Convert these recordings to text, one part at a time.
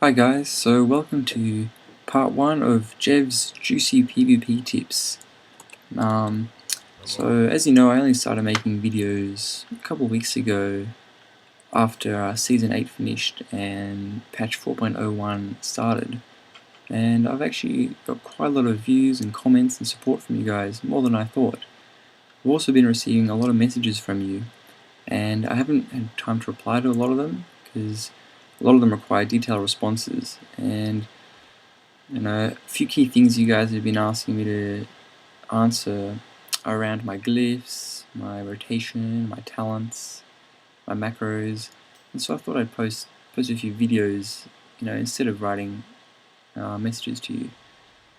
Hi guys, so welcome to part 1 of Jev's juicy PvP tips. So as you know, I only started making videos a couple of weeks ago after Season 8 finished and patch 4.0.1 started. And I've actually got quite a lot of views and comments and support from you guys, more than I thought. I've also been receiving a lot of messages from you, and I haven't had time to reply to a lot of them because a lot of them require detailed responses, and a few key things you guys have been asking me to answer around my glyphs, my rotation, my talents, my macros, and so I thought I'd post a few videos, instead of writing messages to you.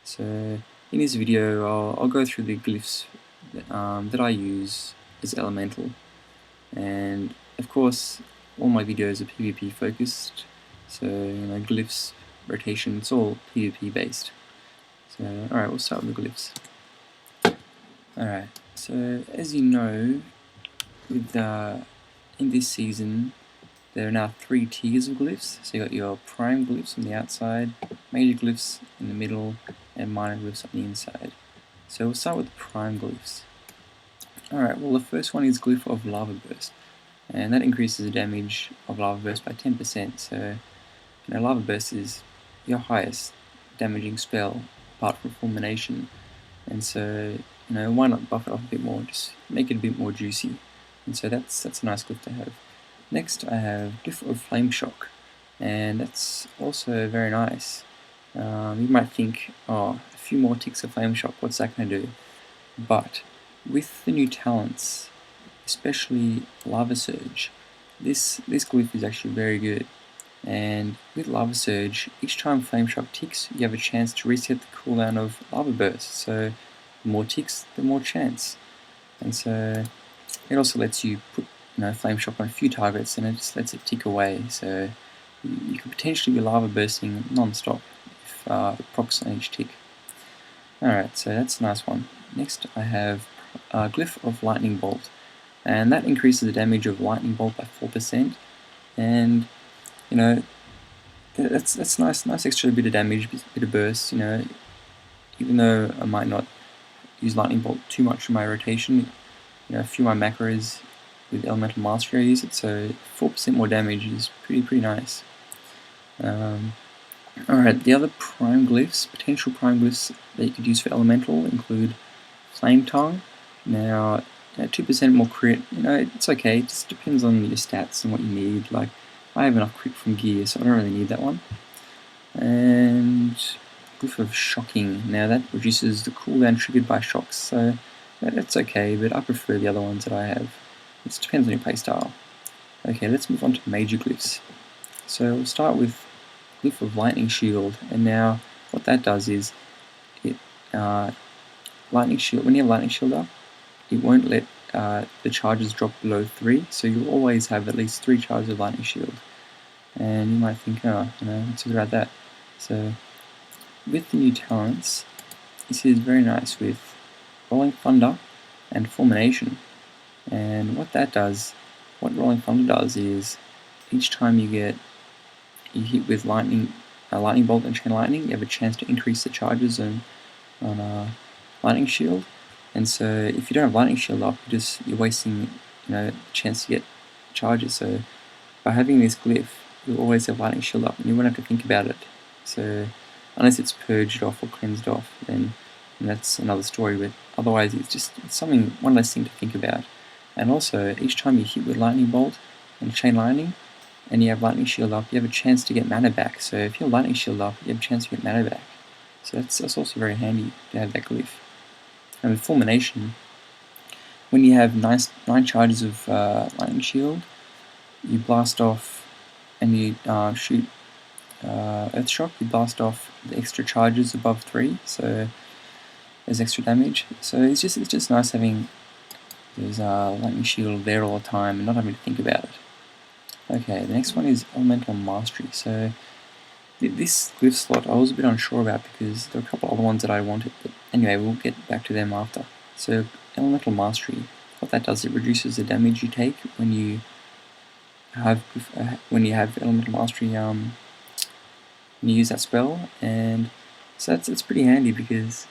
So in this video, I'll go through the glyphs that I use as elemental, and of course all my videos are PvP focused, so glyphs, rotation, it's all PvP based. So alright, we'll start with the glyphs. Alright, so as you know, with in this season there are now 3 tiers of glyphs. So you got your prime glyphs on the outside, major glyphs in the middle, and minor glyphs on the inside. So we'll start with the prime glyphs. Alright, well the first one is Glyph of Lava Burst, and that increases the damage of Lava Burst by 10%. So Lava Burst is your highest damaging spell apart from Fulmination, and so why not buff it up a bit more, just make it a bit more juicy, and so that's a nice glyph to have. Next I have Glyph of Flame Shock, and that's also very nice. You might think, oh, a few more ticks of Flame Shock, what's that going to do? But with the new talents, especially Lava Surge, this glyph is actually very good. And with Lava Surge, each time Flame Shock ticks, you have a chance to reset the cooldown of Lava Burst. So the more ticks, the more chance. And so it also lets you put Flame Shock on a few targets, and it just lets it tick away. So you could potentially be Lava Bursting non-stop if it procs on each tick. Alright, so that's a nice one. Next I have Glyph of Lightning Bolt, and that increases the damage of Lightning Bolt by 4%, and that's nice extra bit of damage, bit of burst. Even though I might not use Lightning Bolt too much in my rotation, a few of my macros with Elemental Mastery I use it, so 4% more damage is pretty nice. Alright, the other prime glyphs, potential prime glyphs that you could use for Elemental include Flame Tongue. Now, 2% more crit, it's okay, it just depends on your stats and what you need. Like, I have enough crit from gear, so I don't really need that one. And Glyph of Shocking, now that reduces the cooldown triggered by shocks, so that's okay, but I prefer the other ones that I have. It depends on your playstyle. Okay, let's move on to major glyphs. So we'll start with Glyph of Lightning Shield, and now what that does is it Lightning Shield. When you have Lightning Shield up, it won't let the charges drop below 3, so you'll always have at least 3 charges of Lightning Shield. And you might think, what's good about that? So with the new talents, this is very nice with Rolling Thunder and Fulmination. And what Rolling Thunder does is each time you hit with Lightning Bolt and Chain Lightning, you have a chance to increase the charges on Lightning Shield. And so if you don't have Lightning Shield up, you're wasting the chance to get charges. So by having this glyph, you'll always have Lightning Shield up, and you won't have to think about it. So unless it's purged off or cleansed off, then that's another story. But otherwise, it's one less thing to think about. And also, each time you hit with Lightning Bolt and Chain Lightning, and you have Lightning Shield up, you have a chance to get mana back. So if you have Lightning Shield up, you have a chance to get mana back. So that's also very handy to have that glyph. And with Fulmination, when you have 9 charges of Lightning Shield, you blast off and you shoot Earth Shock, you blast off the extra charges above 3, so there's extra damage. So it's just nice having those Lightning Shield there all the time and not having to think about it. Okay, the next one is Elemental Mastery. So this glyph slot I was a bit unsure about because there are a couple other ones that I wanted, but anyway, we'll get back to them after. So Elemental Mastery, what that does, it reduces the damage you take when you have Elemental Mastery you use that spell, and so it's pretty handy because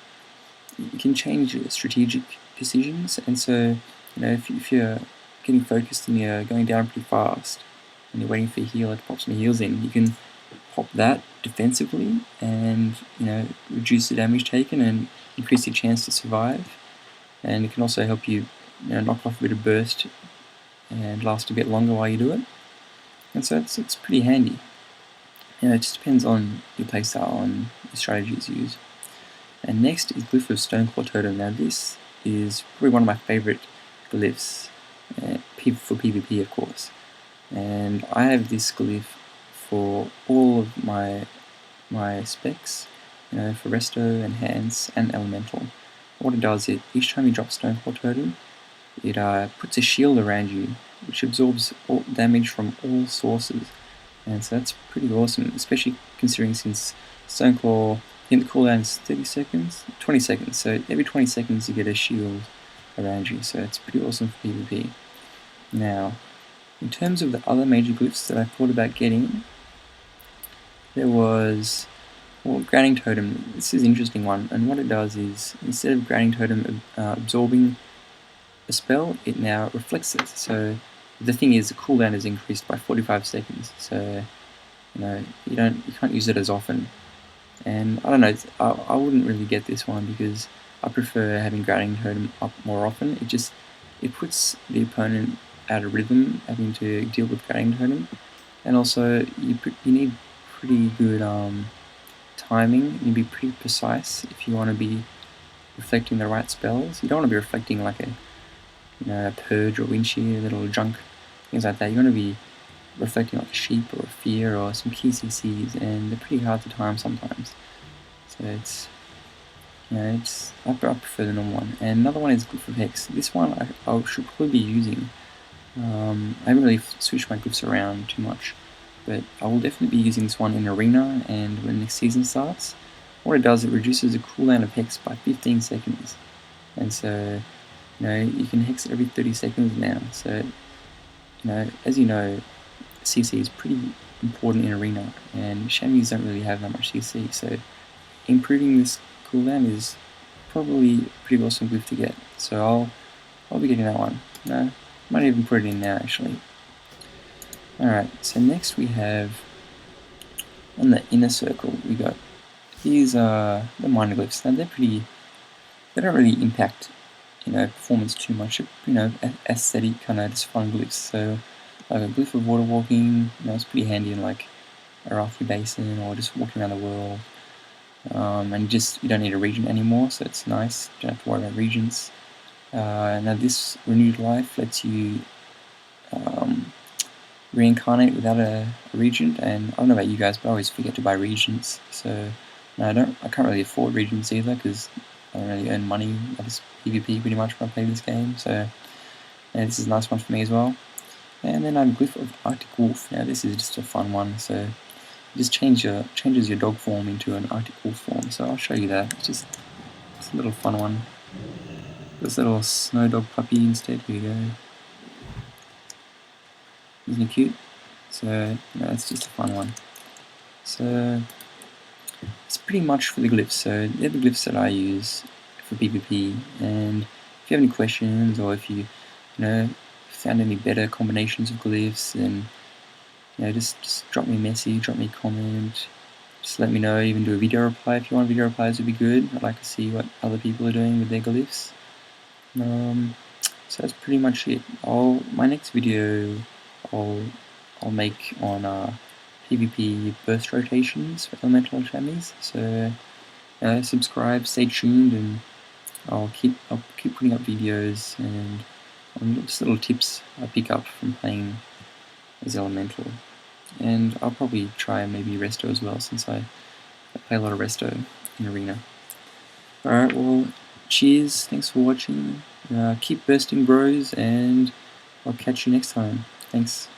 you can change your strategic decisions. And so, if you're getting focused and you're going down pretty fast and you're waiting for your healer to pop some heals in, you can pop that defensively and reduce the damage taken and increase your chance to survive. And it can also help you, knock off a bit of burst and last a bit longer while you do it. And so it's pretty handy. It just depends on your playstyle and the strategies you use. And next is Glyph of Stoneclaw Totem. Now this is probably one of my favourite glyphs, for PvP of course. And I have this glyph for all of my specs, for Resto, Enhance, and Elemental. What it does is, each time you drop Stoneclaw Totem, it puts a shield around you, which absorbs all damage from all sources. And so that's pretty awesome, especially considering since Stoneclaw, I think the cooldown is 30 seconds? 20 seconds, so every 20 seconds you get a shield around you, so it's pretty awesome for PvP. Now, in terms of the other major glyphs that I thought about getting, there was, Grounding Totem. This is an interesting one, and what it does is, instead of Grounding Totem absorbing a spell, it now reflects it. So the thing is, the cooldown is increased by 45 seconds, so you can't use it as often. And I don't know, I wouldn't really get this one because I prefer having Grounding Totem up more often. It puts the opponent out of rhythm having to deal with Grounding Totem, and also you need pretty good timing. You need to be pretty precise if you want to be reflecting the right spells. You don't want to be reflecting like a Purge or Wind Shear, little junk, things like that. You want to be reflecting like a Sheep or a Fear or some PCCs, and they're pretty hard to time sometimes. So I prefer the normal one. And another one is Glyph of Hex. This one I should probably be using. I haven't really switched my glyphs around too much, but I will definitely be using this one in Arena and when next season starts. What it does, it reduces the cooldown of Hex by 15 seconds. And so, you can Hex it every 30 seconds now. So, as you know, CC is pretty important in Arena, and Shamies don't really have that much CC, so improving this cooldown is probably a pretty awesome glyph to get. So I'll be getting that one. No, might even put it in now actually. Alright, so next we have, on the inner circle, we got these the minor glyphs. Now they don't really impact performance too much. Aesthetic kind of just fun glyphs. So like a glyph of water walking, it's pretty handy in like Arathi Basin or just walking around the world. And you don't need a regent anymore, so it's nice. You don't have to worry about regents. Now this renewed life lets you reincarnate without a regent, and I don't know about you guys, but I always forget to buy regents. So I can't really afford regents either because I don't really earn money. I just PvP pretty much when I play this game. So this is a nice one for me as well. And then I'm Glyph of Arctic Wolf. Now this is just a fun one, so it just changes your dog form into an Arctic Wolf form. So I'll show you that. It's a little fun one. This little snow dog puppy instead. Here we go. Isn't he cute? So it's just a fun one. So it's pretty much for the glyphs. So they're the glyphs that I use for PvP. And if you have any questions, or if you found any better combinations of glyphs, then just drop me a message, drop me a comment, just let me know. Even do a video reply if you want. Video replies would be good. I'd like to see what other people are doing with their glyphs. So that's pretty much it. My next video I'll make on PvP burst rotations for elemental chamois. So subscribe, stay tuned, and I'll keep putting up videos and just little tips I pick up from playing as elemental. And I'll probably try maybe Resto as well, since I play a lot of Resto in Arena. Alright, well, cheers, thanks for watching, keep bursting bros, and I'll catch you next time. Thanks.